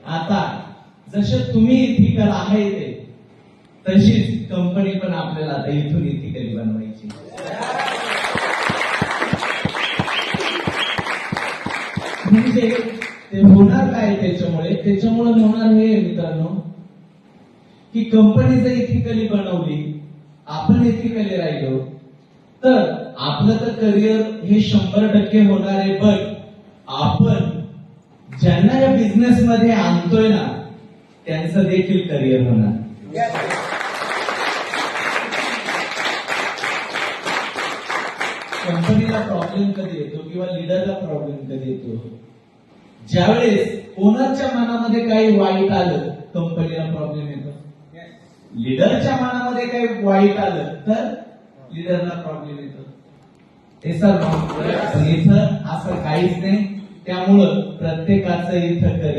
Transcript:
आता जसे तुम्ही इथिकल आहे ते तशीच कंपनी पण आपल्याला आता इथून इथिकली बनवायची. म्हणजे ते होणार काय त्याच्यामुळे होणार हे मित्रांनो की कंपनी जर इथिकली बनवली, आपण इथिकली राहिलो तर आपलं तर करिअर हे 100% होणार आहे. पण आपण ज्यांना या बिझनेस मध्ये आणतोय ना त्यांचं देखील करिअर होणार. कंपनीला प्रॉब्लेम कधी येतो किंवा लीडरला प्रॉब्लेम कधी येतो? ज्यावेळेस ओनरच्या मनामध्ये काही वाईट आलं कंपनीला प्रॉब्लेम येतो. लीडरच्या मनामध्ये काही वाईट आलं तर लीडरला प्रॉब्लेम येतो. हे सर इथं असं काहीच नाही. त्यामुळं प्रत्येकाचं इथं करिअर